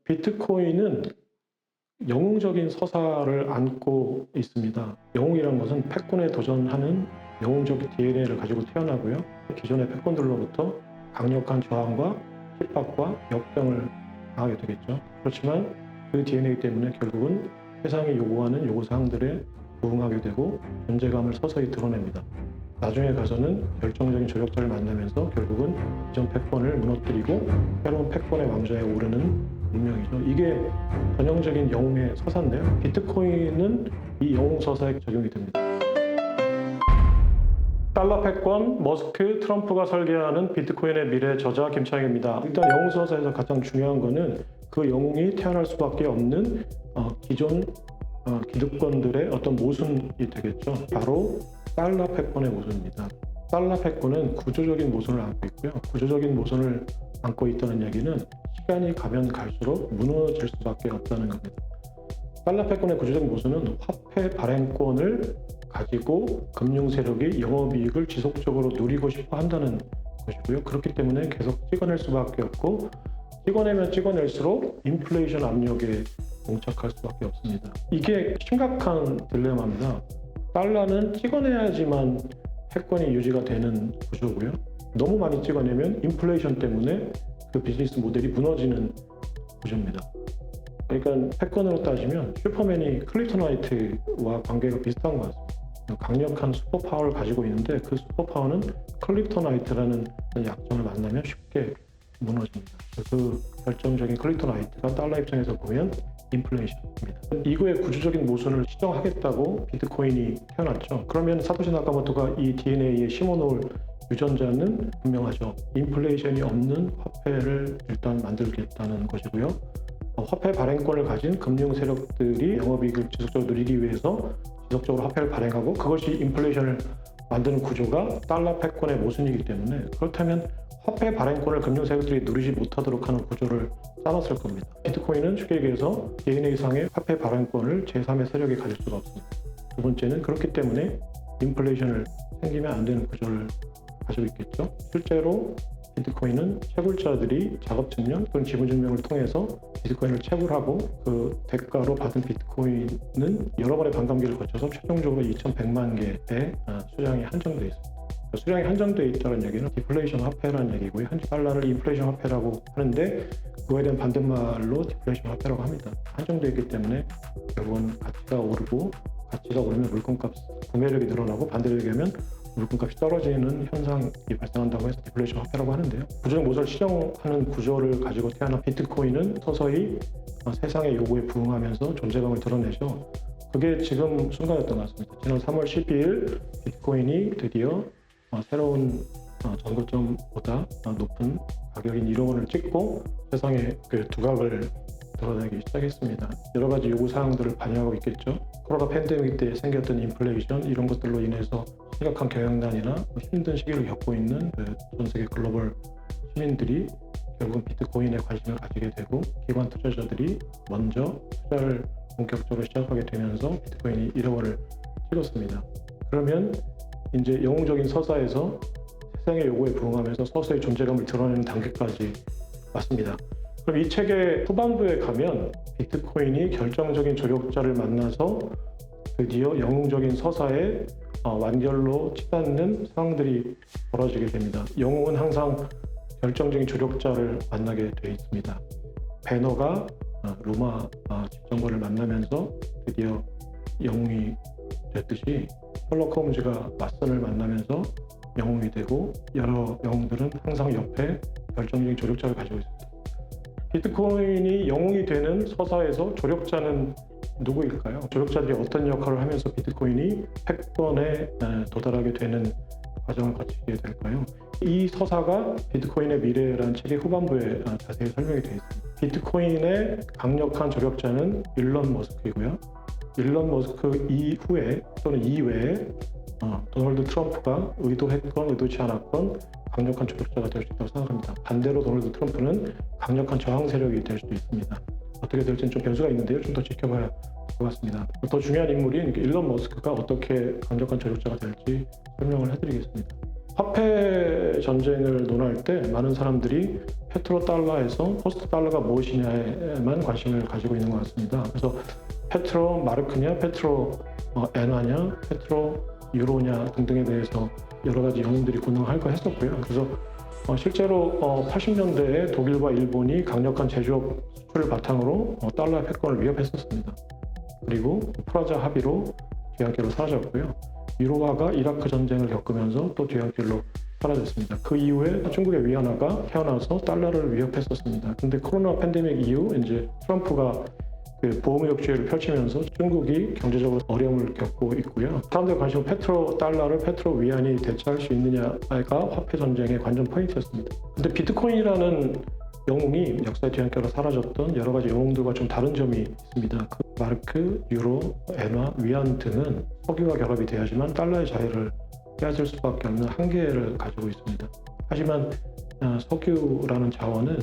비트코인은 영웅적인 서사를 안고 있습니다. 영웅이란 것은 패권에 도전하는 영웅적 DNA를 가지고 태어나고요. 기존의 패권들로부터 강력한 저항과 핍박과 역병을 당하게 되겠죠. 그렇지만 그 DNA 때문에 결국은 세상이 요구하는 요구사항들에 부응하게 되고 존재감을 서서히 드러냅니다. 나중에 가서는 결정적인 조력자를 만나면서 결국은 기존 패권을 무너뜨리고 새로운 패권의 왕좌에 오르는 운명이죠. 이게 전형적인 영웅의 서사인데요. 비트코인은 이 영웅 서사에 적용이 됩니다. 달러 패권, 머스크, 트럼프가 설계하는 비트코인의 미래 저자 김창익입니다. 일단 영웅 서사에서 가장 중요한 거는 그 영웅이 태어날 수밖에 없는 기존 기득권들의 어떤 모순이 되겠죠. 바로 달러 패권의 모순입니다. 달러 패권은 구조적인 모순을 안고 있고요. 구조적인 모순을 안고 있다는 얘기는 시간이 가면 갈수록 무너질 수밖에 없다는 겁니다. 달러 패권의 구조적인 모순은 화폐 발행권을 가지고 금융 세력이 영업이익을 지속적으로 누리고 싶어 한다는 것이고요. 그렇기 때문에 계속 찍어낼 수밖에 없고 찍어내면 찍어낼수록 인플레이션 압력에 봉착할 수밖에 없습니다. 이게 심각한 딜레마입니다. 달러는 찍어내야지만 패권이 유지가 되는 구조고요. 너무 많이 찍어내면 인플레이션 때문에 그 비즈니스 모델이 무너지는 구조입니다. 그러니까 패권으로 따지면 슈퍼맨이 클립토나이트와 관계가 비슷한 것 같습니다. 강력한 슈퍼파워를 가지고 있는데 그 슈퍼파워는 클립토나이트라는 약점을 만나면 쉽게 무너집니다. 그 결정적인 클립토나이트가 달러 입장에서 보면 인플레이션입니다. 이거의 구조적인 모순을 시정하겠다고 비트코인이 태어났죠. 그러면 사토시 나카모토가 이 DNA에 심어놓을 유전자는 분명하죠. 인플레이션이 없는 화폐를 일단 만들겠다는 것이고요. 화폐 발행권을 가진 금융 세력들이 영업이익을 지속적으로 누리기 위해서 지속적으로 화폐를 발행하고 그것이 인플레이션을 만드는 구조가 달러 패권의 모순이기 때문에 그렇다면 화폐 발행권을 금융 세력들이 누리지 못하도록 하는 구조를 짜놨을 겁니다. 비트코인은 쉽게 얘기해서 DNA상의 화폐 발행권을 제3의 세력이 가질 수가 없습니다. 두 번째는 그렇기 때문에 인플레이션을 생기면 안 되는 구조를 가지고 있겠죠. 실제로 비트코인은 채굴자들이 작업 증명 또는 지분 증명을 통해서 비트코인을 채굴하고 그 대가로 받은 비트코인은 여러 번의 반감기를 거쳐서 최종적으로 2,100만 개의 수량이 한정되어 있습니다. 수량이 한정되어 있다는 얘기는 디플레이션 화폐라는 얘기고요. 현재 달러를 인플레이션 화폐라고 하는데 그거에 대한 반대말로 디플레이션 화폐라고 합니다. 한정되어 있기 때문에 결국은 가치가 오르고 가치가 오르면 물건값 구매력이 늘어나고 반대로 얘기하면 물건값이 떨어지는 현상이 발생한다고 해서 디플레이션 화폐라고 하는데요. 구조적 모순을 시정하는 구조를 가지고 태어난 비트코인은 서서히 세상의 요구에 부응하면서 존재감을 드러내죠. 그게 지금 순간이었던 것 같습니다. 지난 3월 12일 비트코인이 드디어 새로운 전고점보다 높은 가격인 1억 원을 찍고 세상의 그 두각을 드러내기 시작했습니다. 여러 가지 요구사항들을 반영하고 있겠죠. 코로나 팬데믹 때 생겼던 인플레이션 이런 것들로 인해서 심각한 경영난이나 힘든 시기를 겪고 있는 전 세계 글로벌 시민들이 결국은 비트코인에 관심을 가지게 되고 기관 투자자들이 먼저 투자를 본격적으로 시작하게 되면서 비트코인이 1억 원을 찍었습니다. 그러면 이제 영웅적인 서사에서 세상의 요구에 부응하면서 서서히 존재감을 드러내는 단계까지 왔습니다. 그럼 이 책의 후반부에 가면 비트코인이 결정적인 조력자를 만나서 드디어 영웅적인 서사의 완결로 치닫는 상황들이 벌어지게 됩니다. 영웅은 항상 결정적인 조력자를 만나게 되어 있습니다. 배너가 로마 집정관을 만나면서 드디어 영웅이 됐듯이 셜록 홈즈가 왓슨을 만나면서 영웅이 되고 여러 영웅들은 항상 옆에 결정적인 조력자를 가지고 있습니다. 비트코인이 영웅이 되는 서사에서 조력자는 누구일까요? 조력자들이 어떤 역할을 하면서 비트코인이 패권에 도달하게 되는 과정을 거치게 될까요? 이 서사가 비트코인의 미래라는 책의 후반부에 자세히 설명이 되어 있습니다. 비트코인의 강력한 조력자는 일론 머스크이고요. 일론 머스크 이후에 또는 이외에 도널드 트럼프가 의도했건 의도치 않았건 강력한 조력자가 될 수 있다고 생각합니다. 반대로 도널드 트럼프는 강력한 저항 세력이 될 수도 있습니다. 어떻게 될지는 좀 변수가 있는데요. 좀 더 지켜봐야 할 것 같습니다. 더 중요한 인물인 일론 머스크가 어떻게 강력한 조력자가 될지 설명을 해드리겠습니다. 화폐 전쟁을 논할 때 많은 사람들이 페트로 달러에서 포스트 달러가 무엇이냐에만 관심을 가지고 있는 것 같습니다. 그래서 페트로 마르크냐, 페트로 엔화냐, 페트로 유로냐 등등에 대해서 여러 가지 영웅들이 군능할까 했었고요. 그래서 실제로 80년대에 독일과 일본이 강력한 제조업 수출을 바탕으로 달러의 패권을 위협했었습니다. 그리고 프라자 합의로 뒤안길로 사라졌고요. 유로화가 이라크 전쟁을 겪으면서 또 뒤안길로 사라졌습니다. 그 이후에 중국의 위안화가 태어나서 달러를 위협했었습니다. 근데 코로나 팬데믹 이후 이제 트럼프가 그 보호무역주의를 펼치면서 중국이 경제적으로 어려움을 겪고 있고요. 사람들의 관심은 페트로 달러를 페트로 위안이 대체할 수 있느냐가 화폐 전쟁의 관전 포인트였습니다. 근데 비트코인이라는 영웅이 역사의 뒤안길로 사라졌던 여러 가지 영웅들과 좀 다른 점이 있습니다. 그 마르크, 유로, 엔화, 위안 등은 석유와 결합이 돼야지만 달러의 자유를 빼앗을 수밖에 없는 한계를 가지고 있습니다. 하지만 석유라는 자원은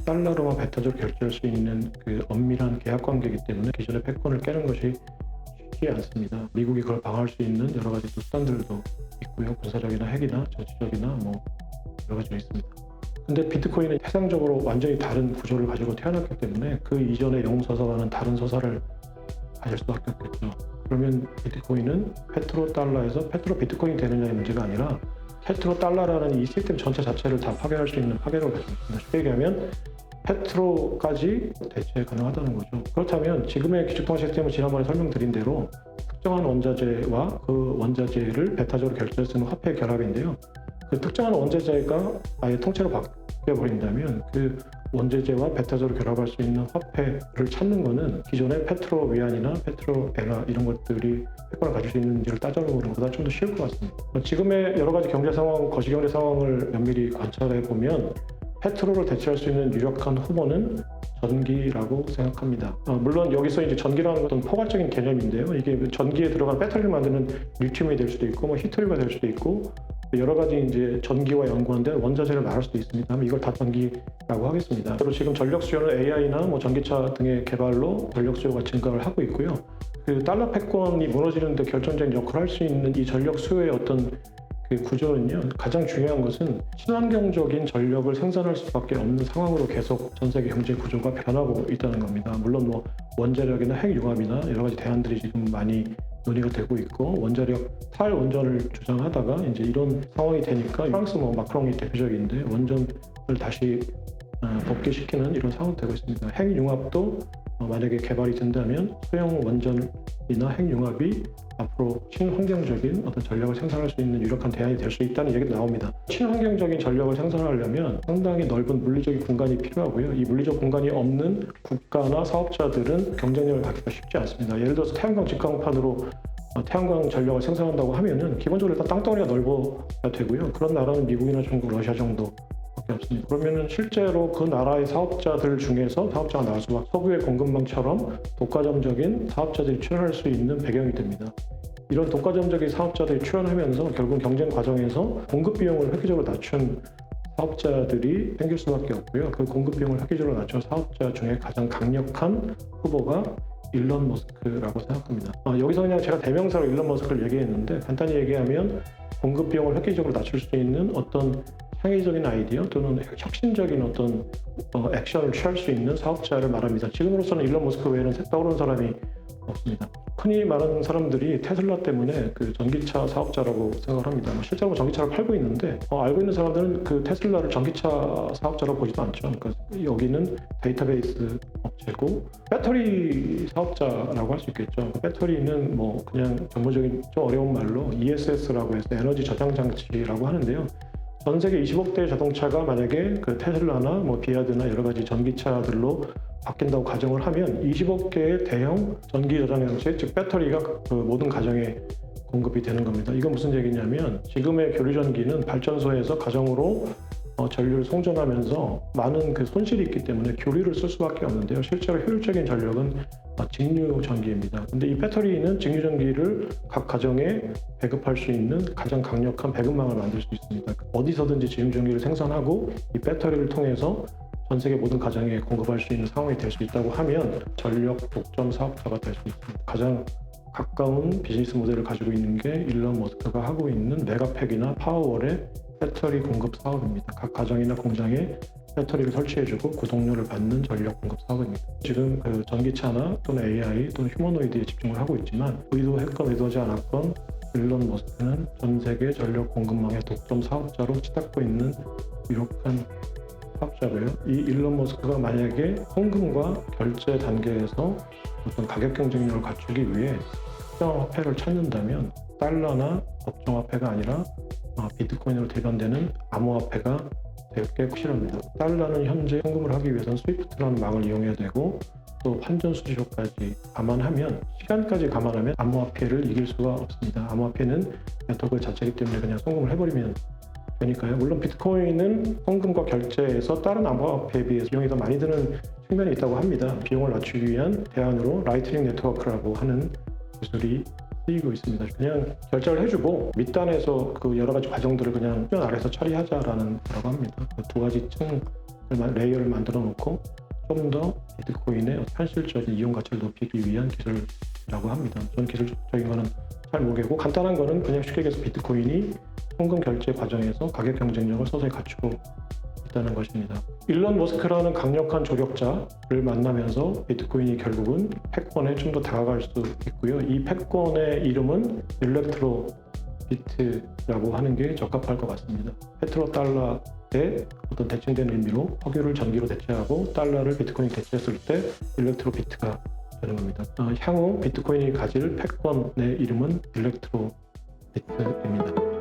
달러로만 배타적으로 결제할 수 있는 그 엄밀한 계약 관계이기 때문에 기존의 패권을 깨는 것이 쉽지 않습니다. 미국이 그걸 방어할 수 있는 여러 가지 또 수단들도 있고요. 군사적이나 핵이나 정치적이나 뭐 여러 가지가 있습니다. 근데 비트코인은 세상적으로 완전히 다른 구조를 가지고 태어났기 때문에 그 이전의 영웅서사와는 다른 서사를 가질 수밖에 없겠죠. 그러면 비트코인은 페트로 달러에서 페트로 비트코인이 되느냐의 문제가 아니라 페트로 달러라는 이 시스템 전체 자체를 다 파괴할 수 있는 파괴력을 가지고 있습니다. 쉽게 얘기하면 페트로까지 대체 가능하다는 거죠. 그렇다면 지금의 기축통화 시스템은 지난번에 설명드린 대로 특정한 원자재와 그 원자재를 배타적으로 결제할 수 있는 화폐의 결합인데요. 그 특정한 원자재가 아예 통째로 바뀌어버린다면 그 원자재와 배타적으로 결합할 수 있는 화폐를 찾는 것은 기존의 페트로 위안이나 페트로 엔화 이런 것들이 패권을 가질 수 있는지를 따져보는 것보다 좀 더 쉬울 것 같습니다. 지금의 여러 가지 경제 상황, 거시경제 상황을 면밀히 관찰해 보면 페트로를 대체할 수 있는 유력한 후보는 전기라고 생각합니다. 물론 여기서 이제 전기라는 것은 포괄적인 개념인데요. 이게 전기에 들어간 배터리를 만드는 리튬이 될 수도 있고, 뭐 히토류가 될 수도 있고, 여러 가지 이제 전기와 연관된 원자재를 말할 수도 있습니다. 하면 이걸 다 전기라고 하겠습니다. 그리고 지금 전력 수요는 AI나 뭐 전기차 등의 개발로 전력 수요가 증가를 하고 있고요. 그 달러 패권이 무너지는데 결정적인 역할을 할 수 있는 이 전력 수요의 어떤 그 구조는요, 가장 중요한 것은 친환경적인 전력을 생산할 수밖에 없는 상황으로 계속 전 세계 경제 구조가 변하고 있다는 겁니다. 물론 뭐 원자력이나 핵융합이나 여러 가지 대안들이 지금 많이 논의가 되고 있고, 원자력 탈원전을 주장하다가 이제 이런 상황이 되니까 프랑스 뭐 마크롱이 대표적인데 원전을 다시 복귀시키는 이런 상황이 되고 있습니다. 핵융합도 만약에 개발이 된다면 소형 원전이나 핵융합이 앞으로 친환경적인 어떤 전력을 생산할 수 있는 유력한 대안이 될 수 있다는 얘기도 나옵니다. 친환경적인 전력을 생산하려면 상당히 넓은 물리적인 공간이 필요하고요. 이 물리적 공간이 없는 국가나 사업자들은 경쟁력을 갖기가 쉽지 않습니다. 예를 들어서 태양광 직광판으로 태양광 전력을 생산한다고 하면은 기본적으로 일단 땅덩어리가 넓어야 되고요. 그런 나라는 미국이나 중국, 러시아 정도밖에 없습니다. 그러면은 실제로 그 나라의 사업자들 중에서 사업자가 나올 수밖에 석유의 공급망처럼 독과점적인 사업자들이 출연할 수 있는 배경이 됩니다. 이런 독과점적인 사업자들이 출연하면서 결국 경쟁 과정에서 공급 비용을 획기적으로 낮춘 사업자들이 생길 수밖에 없고요. 그 공급 비용을 획기적으로 낮춘 사업자 중에 가장 강력한 후보가 일론 머스크라고 생각합니다. 여기서 그냥 제가 대명사로 일론 머스크를 얘기했는데, 간단히 얘기하면 공급 비용을 획기적으로 낮출 수 있는 어떤 창의적인 아이디어 또는 혁신적인 어떤 액션을 취할 수 있는 사업자를 말합니다. 지금으로서는 일론 머스크 외에는 떠오르는 사람이 없습니다. 흔히 말하는 사람들이 테슬라 때문에 그 전기차 사업자라고 생각을 합니다. 실제로 전기차를 팔고 있는데 알고 있는 사람들은 그 테슬라를 전기차 사업자라고 보지도 않죠. 그러니까 여기는 데이터베이스 업체고 배터리 사업자라고 할 수 있겠죠. 배터리는 뭐 그냥 전문적인 좀 어려운 말로 ESS라고 해서 에너지 저장 장치라고 하는데요. 전 세계 20억대의 자동차가 만약에 그 테슬라나 뭐 비아드나 여러 가지 전기차들로 바뀐다고 가정을 하면 20억 개의 대형 전기 저장 장치, 즉 배터리가 그 모든 가정에 공급이 되는 겁니다. 이건 무슨 얘기냐면 지금의 교류전기는 발전소에서 가정으로 전류를 송전하면서 많은 그 손실이 있기 때문에 교류를 쓸 수밖에 없는데요. 실제로 효율적인 전력은 직류 전기입니다. 근데 이 배터리는 직류 전기를 각 가정에 배급할 수 있는 가장 강력한 배급망을 만들 수 있습니다. 어디서든지 직류 전기를 생산하고 이 배터리를 통해서 전 세계 모든 가정에 공급할 수 있는 상황이 될 수 있다고 하면 전력 독점 사업자가 될 수 있습니다. 가장 가까운 비즈니스 모델을 가지고 있는 게 일론 머스크가 하고 있는 메가팩이나 파워월의 배터리 공급 사업입니다. 각 가정이나 공장에 배터리를 설치해주고 구독료를 받는 전력 공급 사업입니다. 지금 그 전기차나 또는 AI 또는 휴머노이드에 집중을 하고 있지만 의도했건 의도하지 않았건 일론 머스크는 전 세계 전력 공급망의 독점 사업자로 치닫고 있는 유력한 사업자고요. 이 일론 머스크가 만약에 송금과 결제 단계에서 어떤 가격 경쟁력을 갖추기 위해 특정 화폐를 찾는다면 달러나 법정화폐가 아니라 비트코인으로 대변되는 암호화폐가 될 게 확실합니다. 달러는 현재 송금을 하기 위해서는 스위프트라는 망을 이용해야 되고 또 환전 수수료까지 감안하면 시간까지 감안하면 암호화폐를 이길 수가 없습니다. 암호화폐는 네트워크 자체이기 때문에 그냥 송금을 해버리면 되니까요. 물론 비트코인은 송금과 결제에서 다른 암호화폐에 비해서 비용이 더 많이 드는 측면이 있다고 합니다. 비용을 낮추기 위한 대안으로 라이트닝 네트워크라고 하는 기술이 쓰이고 있습니다. 그냥 결제를 해주고 밑단에서 그 여러 가지 과정들을 그냥 수면 아래서 처리하자라는 거라고 합니다. 그 두 가지 층 레이어를 만들어 놓고 좀 더 비트코인의 현실적인 이용 가치를 높이기 위한 기술이라고 합니다. 저는 기술적인 거는 잘 모르겠고 간단한 거는 그냥 쉽게 얘기해서 비트코인이 송금 결제 과정에서 가격 경쟁력을 서서히 갖추고 있다는 것입니다. 일론 머스크라는 강력한 조력자를 만나면서 비트코인이 결국은 패권에 좀 더 다가갈 수 있고요. 이 패권의 이름은 일렉트로 비트라고 하는 게 적합할 것 같습니다. 페트로 달러의 어떤 대칭된 의미로 석유를 전기로 대체하고 달러를 비트코인이 대체했을 때 일렉트로 비트가 되는 겁니다. 향후 비트코인이 가질 패권의 이름은 일렉트로 비트입니다.